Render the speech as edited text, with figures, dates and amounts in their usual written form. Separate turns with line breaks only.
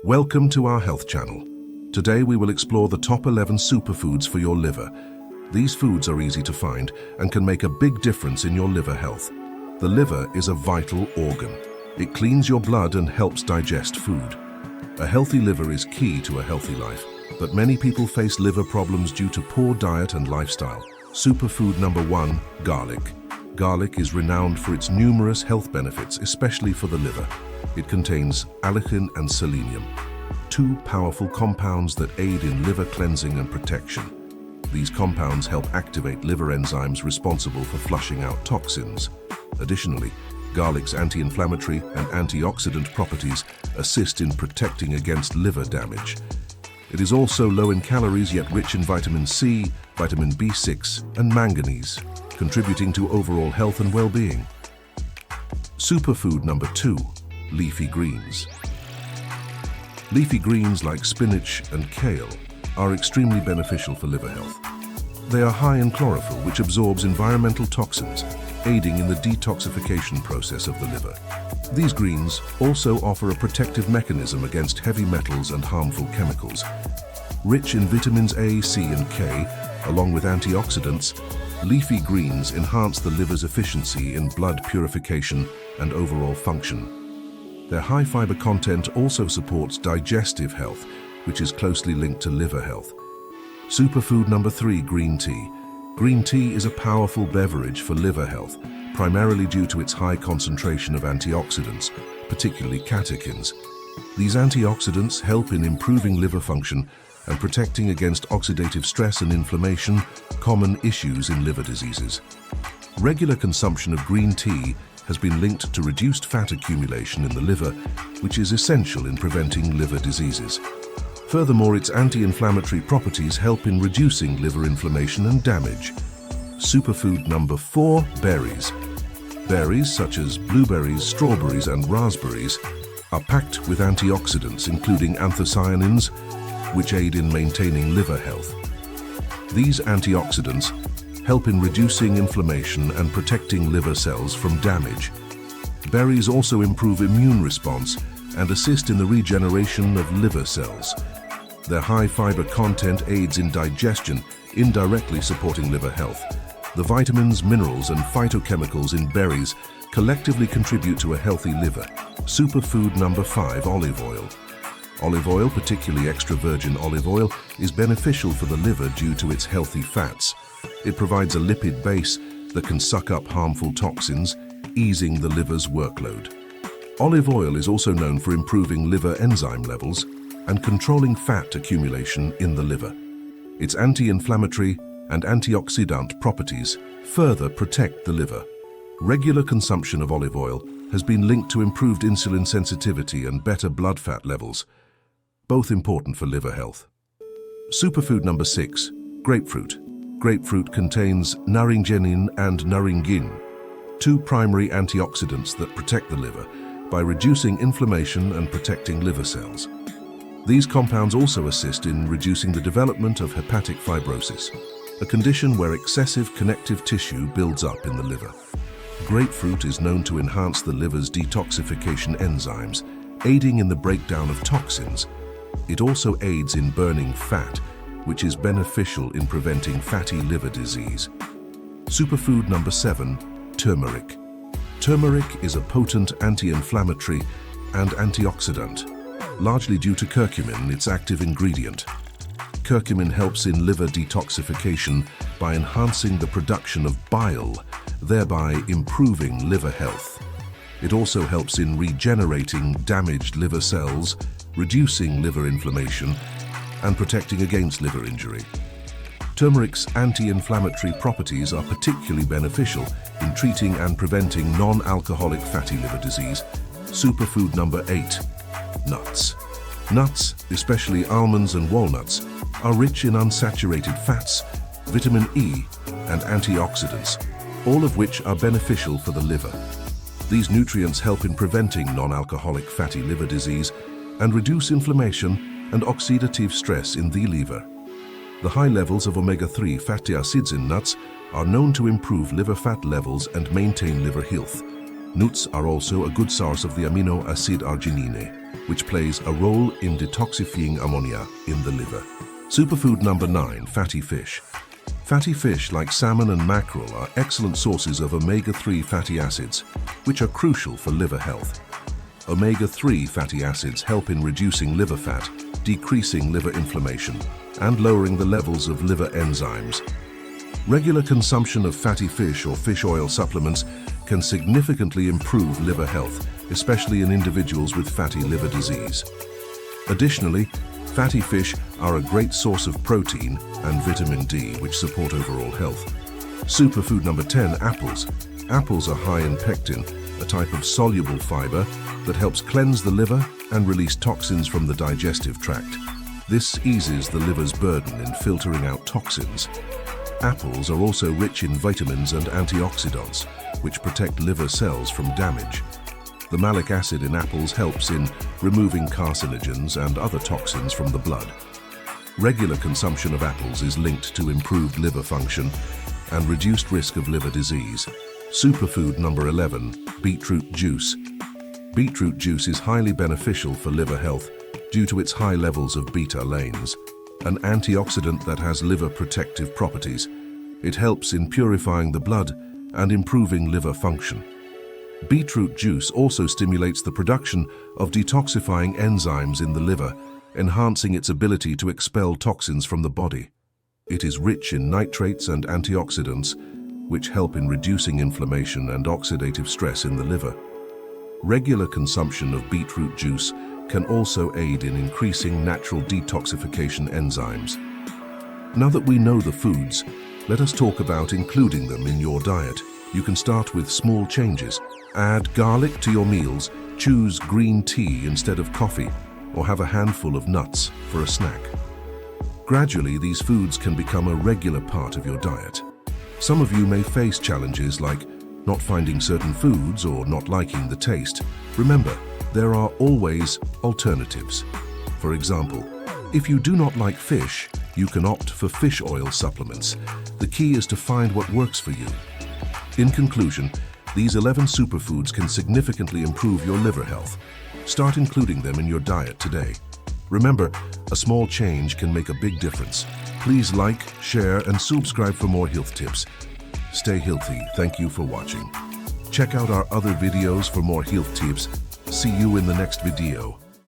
Welcome to our health channel. Today we will explore the top 11 superfoods for your liver. These foods are easy to find and can make a big difference in your liver health. The liver is a vital organ. It cleans your blood and helps digest food. A healthy liver is key to a healthy life, but many people face liver problems due to poor diet and lifestyle. Superfood number 1, garlic. Garlic is renowned for its numerous health benefits, especially for the liver. It contains allicin and selenium, two powerful compounds that aid in liver cleansing and protection. These compounds help activate liver enzymes responsible for flushing out toxins. Additionally, garlic's anti-inflammatory and antioxidant properties assist in protecting against liver damage. It is also low in calories yet rich in vitamin C, vitamin B6, and manganese, contributing to overall health and well-being. Superfood number 2, leafy greens. Leafy greens like spinach and kale are extremely beneficial for liver health. They are high in chlorophyll, which absorbs environmental toxins, aiding in the detoxification process of the liver. These greens also offer a protective mechanism against heavy metals and harmful chemicals. Rich in vitamins A, C, and K, along with antioxidants, leafy greens enhance the liver's efficiency in blood purification and overall function. Their high fiber content also supports digestive health, which is closely linked to liver health. Superfood number 3, green tea. Green tea is a powerful beverage for liver health, primarily due to its high concentration of antioxidants, particularly catechins. These antioxidants help in improving liver function and protecting against oxidative stress and inflammation, common issues in liver diseases. Regular consumption of green tea has been linked to reduced fat accumulation in the liver, which is essential in preventing liver diseases. Furthermore, its anti-inflammatory properties help in reducing liver inflammation and damage. Superfood number 4, berries. Berries such as blueberries, strawberries, and raspberries are packed with antioxidants, including anthocyanins, which aid in maintaining liver health. These antioxidants help in reducing inflammation and protecting liver cells from damage. Berries also improve immune response and assist in the regeneration of liver cells. Their high fiber content aids in digestion, indirectly supporting liver health. The vitamins, minerals, and phytochemicals in berries collectively contribute to a healthy liver. Superfood number 5, olive oil. Olive oil, particularly extra virgin olive oil, is beneficial for the liver due to its healthy fats. It provides a lipid base that can suck up harmful toxins, easing the liver's workload. Olive oil is also known for improving liver enzyme levels and controlling fat accumulation in the liver. Its anti-inflammatory and antioxidant properties further protect the liver. Regular consumption of olive oil has been linked to improved insulin sensitivity and better blood fat levels, both important for liver health. Superfood number 6, grapefruit. Grapefruit contains naringenin and naringin, two primary antioxidants that protect the liver by reducing inflammation and protecting liver cells. These compounds also assist in reducing the development of hepatic fibrosis, a condition where excessive connective tissue builds up in the liver. Grapefruit is known to enhance the liver's detoxification enzymes, aiding in the breakdown of toxins. It also aids in burning fat, which is beneficial in preventing fatty liver disease. Superfood number 7, turmeric. Turmeric is a potent anti-inflammatory and antioxidant, largely due to curcumin, its active ingredient. Curcumin helps in liver detoxification by enhancing the production of bile, thereby improving liver health. It also helps in regenerating damaged liver cells, reducing liver inflammation, and protecting against liver injury. Turmeric's anti-inflammatory properties are particularly beneficial in treating and preventing non-alcoholic fatty liver disease. Superfood number 8, nuts. Nuts, especially almonds and walnuts, are rich in unsaturated fats, vitamin E, and antioxidants, all of which are beneficial for the liver. These nutrients help in preventing non-alcoholic fatty liver disease and reduce inflammation and oxidative stress in the liver. The high levels of omega-3 fatty acids in nuts are known to improve liver fat levels and maintain liver health. Nuts are also a good source of the amino acid arginine, which plays a role in detoxifying ammonia in the liver. Superfood number 9, fatty fish. Fatty fish like salmon and mackerel are excellent sources of omega-3 fatty acids, which are crucial for liver health. Omega-3 fatty acids help in reducing liver fat, decreasing liver inflammation, and lowering the levels of liver enzymes. Regular consumption of fatty fish or fish oil supplements can significantly improve liver health, especially in individuals with fatty liver disease. Additionally, fatty fish are a great source of protein and vitamin D, which support overall health. Superfood number 10, apples. Apples are high in pectin, a type of soluble fiber that helps cleanse the liver and release toxins from the digestive tract. This eases the liver's burden in filtering out toxins. Apples are also rich in vitamins and antioxidants, which protect liver cells from damage. The malic acid in apples helps in removing carcinogens and other toxins from the blood. Regular consumption of apples is linked to improved liver function and reduced risk of liver disease. Superfood number 11, beetroot juice. Beetroot juice is highly beneficial for liver health due to its high levels of beta-alanes, an antioxidant that has liver protective properties. It helps in purifying the blood and improving liver function. Beetroot juice also stimulates the production of detoxifying enzymes in the liver, enhancing its ability to expel toxins from the body. It is rich in nitrates and antioxidants, which help in reducing inflammation and oxidative stress in the liver. Regular consumption of beetroot juice can also aid in increasing natural detoxification enzymes. Now that we know the foods, let us talk about including them in your diet. You can start with small changes. Add garlic to your meals, choose green tea instead of coffee, or have a handful of nuts for a snack. Gradually, these foods can become a regular part of your diet. Some of you may face challenges like not finding certain foods or not liking the taste. Remember, there are always alternatives. For example, if you do not like fish, you can opt for fish oil supplements. The key is to find what works for you. In conclusion, these 11 superfoods can significantly improve your liver health. Start including them in your diet today. Remember, a small change can make a big difference. Please like, share, and subscribe for more health tips. Stay healthy. Thank you for watching. Check out our other videos for more health tips. See you in the next video.